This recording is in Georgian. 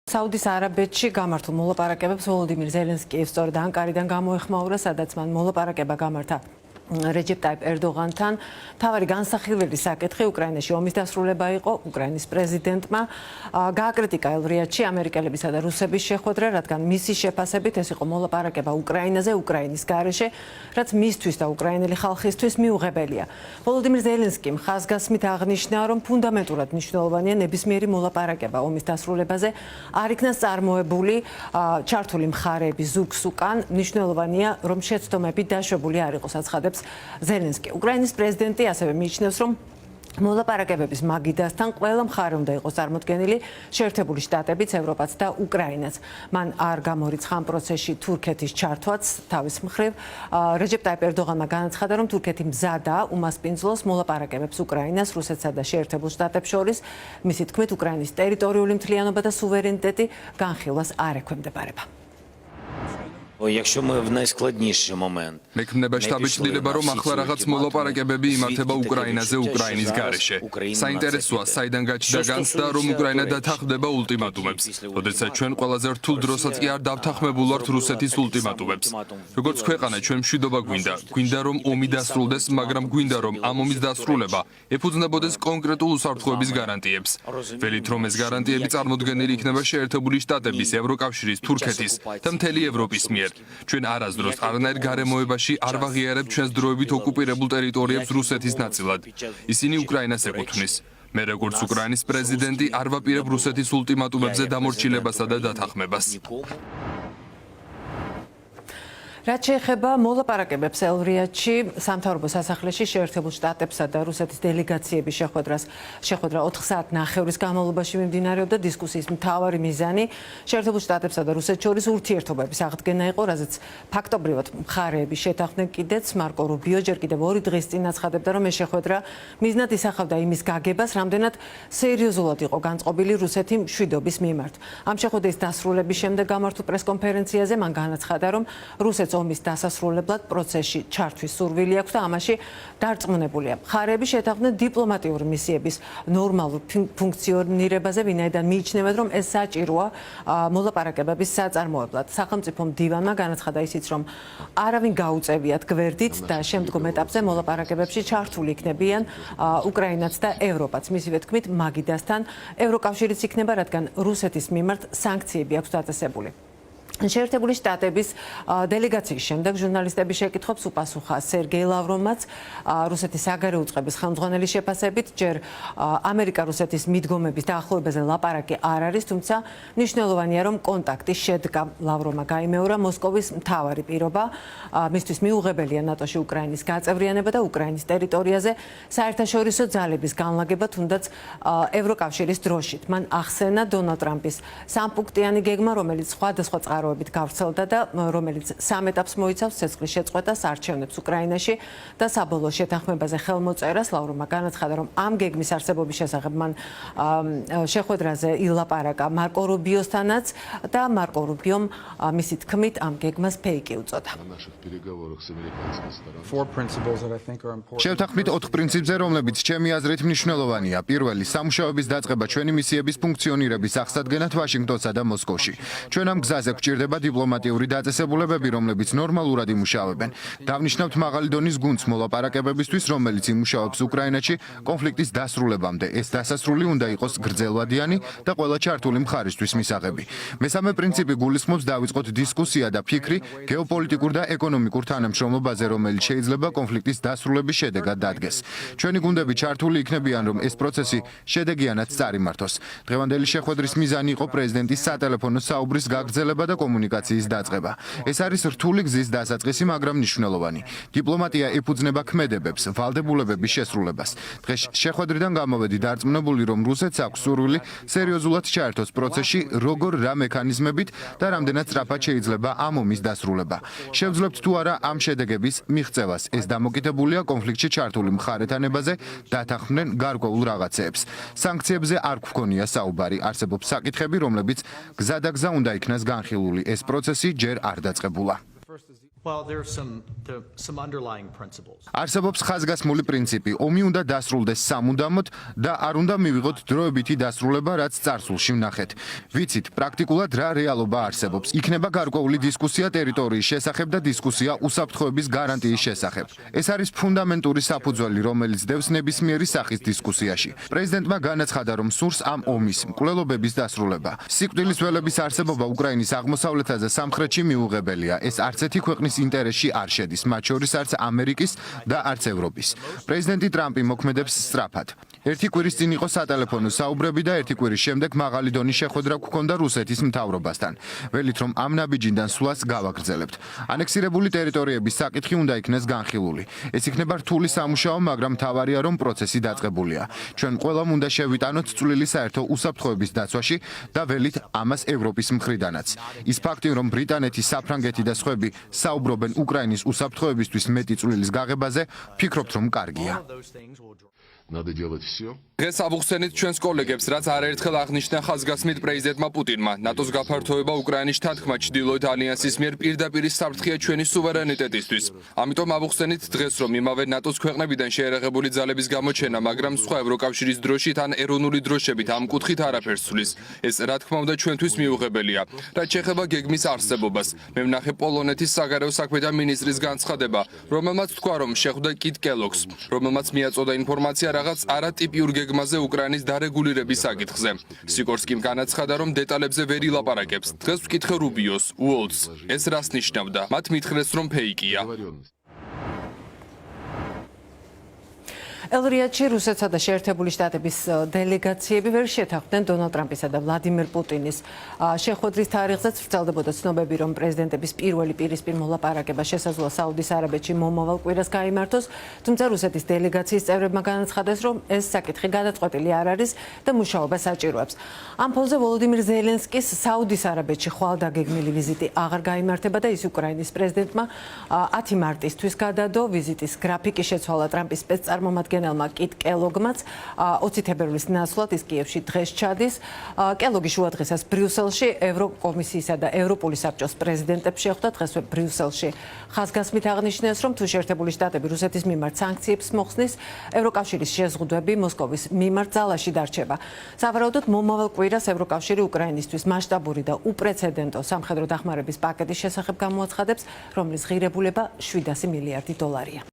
საუდის არაბეთში გამართულ მოლაპარაკებებს ვოლოდიმირ ზელენსკი სწორედ ანკარიდან გამოეხმაურა, სადაც მან მოლაპარაკება გამართა რეჯეპ ტაიპ ერდოღანთან. თავარი განსახილველი საკითხი უკრაინაში ომის დასრულება იყო. უკრაინის პრეზიდენტმა გააკრიტიკა ელ-რიადში ამერიკელებისა და რუსების შეხვედრა, რადგან მისი შეფასებით ეს იყო მოლაპარაკება უკრაინაზე, უკრაინის გარეშე, რაც მისთვის და უკრაინელი ხალხისთვის მიუღებელია. ვოლოდიმირ ზელენსკიმ ხაზგასმით აღნიშნა, რომ ფუნდამენტურად მნიშვნელოვანია ნებისმიერი მოლაპარაკება ომის დასრულებაზე არ იქნას წარმოებული ჩართული მხარეების ზურგს უკან. მნიშვნელოვანია, რომ შეცდომები დაშვებული არ იყოს, აცხადებს ზელენსკი. უკრაინის პრეზიდენტი ასევე მიიჩნევს, რომ მოლაპარაკებების მაგიდასთან ყველა მხარე უნდა იყოს წარმოდგენილი, შეერთებული შტატებიც, ევროპაც და უკრაინაც. მან არ გამორიცხა ამ პროცესში თურქეთის ჩართვაც თავის მხრივ. რეჯეპ ტაიპ ერდოღანმა განაცხადა, რომ თურქეთი მზადაა უმასპინძლოს მოლაპარაკებებს უკრაინას, რუსეთსა და შეერთებულ შტატებს შორის. მისი თქმით, უკრაინის ტერიტორიული მთლიანობა და სუვერენიტეტი განხილვას არ ექვემდებარება. Якщо ми в найскладніший момент. მექმნება შტაბ-ჭრილება, რომ ახლა რაღაც მოლაპარაკებები იმართება უკრაინაზე, უკრაინის გარეშე. საინტერესოა, საიდან გაჩნდა განცდა, რომ უკრაინა დათანხმდება ულტიმატუმებს. როდესაც ჩვენ ყველაზე რთულ დროსაც კი არ დავთანხმებულ ვართ რუსეთის ულტიმატუმებს. როგორც ქვეყანა, ჩვენ მშვიდობა გვინდა. გვინდა, რომ ომი დასრულდეს, მაგრამ გვინდა, რომ ამ ომის დასრულება ეფუძნებოდეს კონკრეტულ უსაფრთხოების გარანტიებს. ველით, რომ ეს გარანტიები წარმოდგენილი იქნება შეერთებული შტატების, ევროკავშირის, თურქეთის და მთელი ევროპის მიერ. ჩვენ არასდროს არანაირ გარემოებაში არ ვაღიარებთ ჩვენს დროებით ოკუპირებულ ტერიტორიებს რუსეთის ნაწილად. ისინი უკრაინას ეკუთვნის. მე როგორც უკრაინის პრეზიდენტი არ ვაპირებ რუსეთის ულტიმატუმებზე დამორჩილებასა და დათანხმებას. რაც შეეხება მოლაპარაკებებს ელ-რიადში, სამთავრობო სასახლეში შეერთებულ შტატებსა და რუსეთის დელეგაციების შეხვედრა 4 საათნახევრის განმავლობაში მიმდინარეობდა. დისკუსიის მთავარი მიზანი შეერთებულ შტატებსა და რუსეთს შორის ურთიერთობების აღდგენა იყო, რაზეც ფაქტობრივად მხარეები შეთანხმდნენ. კიდეც მარკო რუბიო ჯერ კიდევ 2 დღის წინ აცხადებდა, რომ ეს შეხვედრა მიზნად ისახავდა იმის გაგებას, რამდენად სერიოზულად იყო განწყობილი რუსეთი მშვიდობის მიმართ. ამ შეხვედრის დასრულების შემდეგ გამართულ პრესკონფერენციაზე მან განაცხადა, რომ რუსეთს ომის დასასრულებლად პროცესში ჩართვის სურვილი აქვს და ამაში დარწმუნებულია. მხარეები შეთანხმდნენ დიპლომატიური მისიების ნორმალურ ფუნქციონირებაზე, ვინაიდან მიიჩნევენ, რომ ეს საჭიროა მოლაპარაკებების საწარმოებლად. სახელმწიფო მდივანმა განაცხადა ისიც, რომ არავინ გაუწევიათ გვერდით და შემდგომ ეტაპზე მოლაპარაკებებში ჩართული იქნებიან უკრაინაც და ევროპაც. მისივე თქმით, მაგიდასთან ევროკავშირიც იქნება, რადგან რუსეთის მიმართ სანქციები აქვს დაწესებული. შეერთებული შტატების დელეგაციის შემდეგ ჟურნალისტების შეკითხვებს უპასუხა სერგეი ლავროვმაც. რუსეთის საგარეო უწყების ხელმძღვანელის შეფასებით, ჯერ ამერიკა-რუსეთის მიდგომების დაახლოებაზე ლაპარაკი არ არის, თუმცა მნიშვნელოვანია, რომ კონტაქტი შედგა. ლავროვმა გაიმეორა მოსკოვის მთავარი პირობა, მისთვის მიუღებელია ნატოში უკრაინის გაწევრიანება და უკრაინის ტერიტორიაზე საერთაშორისო ძალების განლაგება, თუნდაც ევროკავშირის დროშით. მან ახსენა დონალდ ტრამპის სამპუნქტიანი გეგმა, რომელიც სხვადასხვა წყაროებით გავრცელდა და რომელიც 3 ეტაპს მოიცავს: ცეცხლის შეწყვეტას, არჩევნებს უკრაინაში და საბოლოო შეთანხმებაზე ხელმოწერას. ლავროვმა განაცხადა, რომ ამ გეგმის არსებობის შესახებ მან შეხვედრაზე ილაპარაკა მარკო რუბიოსთანაც და მარკო რუბიომ მისი თქმით ამ გეგმას ფეიკი უწოდა. შევთანხმდით 4 პრინციპზე, რომლებიც ჩემი აზრით მნიშვნელოვანია. პირველი, სამუშაოების დაწყება ჩვენი მისიების ფუნქციონირების აღსადგენად ვაშინგტონსა და მოსკოვში. ჩვენ ამ გზაზე გვჭირდება დიპლომატიური დაწესებულებები, რომლებიც ნორმალურად იმუშავებენ. დავნიშნავთ მაღალი დონის გუნდს მოლაპარაკებებისთვის, რომელიც იმუშავებს უკრაინაში კონფლიქტის დასრულებამდე. ეს დასასრული უნდა იყოს გრძელვადიანი და ყველა ჩართული მხარისთვის მისაღები. მესამე პრინციპი გულისხმობს დავიწყოთ დისკუსია და ფიქრი გეოპოლიტიკურ და ეკონომიკურ თანამშრომლობაზე, რომელიც შეიძლება კონფლიქტის დასრულების შედეგად დადგეს. ჩვენი გუნდები ჩართული იქნებიან, რომ ეს პროცესი შედეგიანად წარიმართოს. დღევანდელი შეხვედრის მიზანი იყო პრეზიდენტის სატელეფონო საუბრის გაგრძელება და კომუნიკაციის დაწყება. ეს არის რთული გზის დასაწყისი, მაგრამ მნიშვნელოვანი. დიპლომატია ეფუძნება ქმედებებს, ვალდებულებების შესრულებას. დღეს შეხვედრიდან გამოვედი დარწმუნებული, რომ რუსეთს აქვს სურვილი სერიოზულად ჩაერთოს პროცესში, როგორ რა მექანიზმებით და რამდენად სწრაფად შეიძლება ამ ომის დასრულება. შევძლებთ თუ არა ამ შედეგების მიღწევას. ეს დამოკიდებულია კონფლიქტში ჩართული მხარეთანებაზე, დათანხმდნენ გარკვეულ რაღაცეებს. სანქციებზე არ გვქონია საუბარი, არსებობს საკითხები, რომლებიც გზადაგზა უნდა იქნას განხილული. ეს პროცესი ჯერ არ დაწყებულა. Well, there are some underlying principles. არსებობს ხაზგასმული პრინციპი, ომი უნდა დასრულდეს სამუდამოდ და არ უნდა მივიღოთ დროებითი დასრულება, რაც წარსულში ვნახეთ. ვიცით, პრაქტიკულად რა რეალობა არსებობს. იქნება გარკვეული დისკუსია ტერიტორიის შესახებ და დისკუსია უსაფრთხოების გარანტიის შესახებ. ეს არის ფუნდამენტური საფუძველი, რომელიც დევს ნებისმიერი სახის დისკუსიაში. პრეზიდენტმა განაცხადა, რომ სურს ამ ომის მკვლელობების დასრულება. სიკვდილის ველების არსებობა უკრაინის აღმოსავლეთაზე და სამხრეთში მიუღებელია. ეს არც ერთი ქვეყნის ინტერესში არ შედის, მათ შორის არც ამერიკის და არც ევროპის. პრეზიდენტი ტრამპი მოქმედებს სწრაფად. ერთი კვირის წინ იყო სატელეფონო საუბრები და ერთი კვირის შემდეგ მაღალი დონის შეხვედრა გქონდა რუსეთის მთავრობასთან. ველით რომ ამ ნაბიჯიდან სვლას გავაგრძელებთ. ანექსირებული ტერიტორიების საკითხი უნდა იქნეს განხილული. ეს იქნება რთული სამუშაო, მაგრამ მთავარია რომ პროცესი დაწყებულია. ჩვენ ყველამ უნდა შევიტანოთ წვლილი საერთო უსაფრთხოების დაცვაში და ველით ამას ევროპის მხრიდანაც. ის ფაქტი რომ ბრიტანეთი, საფრანგეთი და სხვები საუბრობენ უკრაინის უსაფრთხოებისთვის მეტი წვლილის გაღებაზე, ფიქრობთ რომ კარგია. Надо делать все. დღეს ავუხსენით ჩვენს კოლეგებს, რაც არაერთხელ აღნიშნა ხაზგასმით პრეზიდენტმა პუტინმა. ნატოს გაფართოება უკრაინის თანხმა ჩრდილოეთ ალიანსის მიერ პირდაპირ საფრთხეა ჩვენი სუვერენიტეტისთვის. ამიტომ ავუხსენით დღეს, რომ იმავე ნატოს ქვეყნებიდან შეერაღებული ძალების გამოჩენა, მაგრამ სხვა ევროკავშირის დროშით ან ეროვნული დროშებით ამ კუთხით არაფერს ცვლის. ეს რა თქმა უნდა ჩვენთვის მიუღებელია. რაც შეეხება გეგმის არსებობას, მე ვნახე პოლონეთის საგარეო საქმეთა მინისტრის განცხადება, რომელმაც თქვა, რომ შეხვდა კიტ კელოგს, რომელმაც მიაწოდა ინფორმაცია რაღაც არატიპიურ გეგმაზე უკრაინის დარეგულირების საკითხზე. სიკორსკიმ განაცხადა, რომ დეტალებზე ვერ ილაპარაკებს. დღეს ვკითხე რუბიოს, უოლტს, ეს რას ნიშნავდა? მათ მითხრეს, რომ ფეიკია. ელ-რიადში რუსეთსა და შეერთებული შტატების დელეგაციები ვერ შეთანხმდნენ დონალდ ტრამპისა და ვლადიმერ პუტინის შეხვედრის თარიღზეც. ვრცელდებოდა ცნობები, რომ პრეზიდენტების პირველი პირისპირ მოლაპარაკება შესაძლოა საუდის არაბეთში მომავალ კვირას გაიმართოს, თუმცა რუსეთის დელეგაციის წევრებმა განაცხადეს, რომ ეს საკითხი გადაწყვეტილი არ არის და მუშაობა საჭიროებს. ამ ფონზე ვოლოდიმირ ზელენსკის საუდის არაბეთში ხვალ დაგეგმილი ვიზიტი აღარ გაიმართება და ის უკრაინის პრეზიდენტმა 10 მარტისთვის გადადო. ვიზიტის გრაფიკი შეცვალა ტრამპის სპეცწარმომადგენელმა კიტ კელოგმაც 20 თებერვლის ნაცვლად ის კიევში დღეს ჩადის. კელოგი შუადღესას ბრიუსელში ევროკომისიისა და ევროპული საბჭოს პრეზიდენტებს შეხვდა. დღესვე ბრიუსელში ხაზგასმით აღნიშნეს, რომ თუ შეერთებული შტატები რუსეთის მიმართ სანქციებს მოხსნის, ევროკავშირის შეზღუდვები მოსკოვის მიმართ ძალაში დარჩება. სავარაუდოდ მომავალ კვირას ევროკავშირი უკრაინისთვის მასშტაბური და უპრეცედენტო სამხედრო დახმარების პაკეტის შესახებ გამოაცხადებს, რომლის ღირებულება $700 მილიარდი.